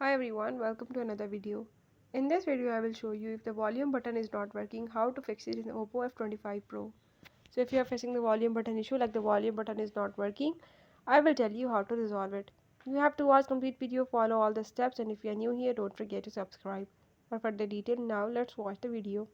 Hi everyone, welcome to another video. In this video I will show you if the volume button is not working, how to fix it in Oppo F25 Pro. So if you are facing the volume button issue like the volume button is not working, I will tell you how to resolve it. You have to watch complete video, follow all the steps, and if you are new here don't forget to subscribe. For further detail now let's watch the video.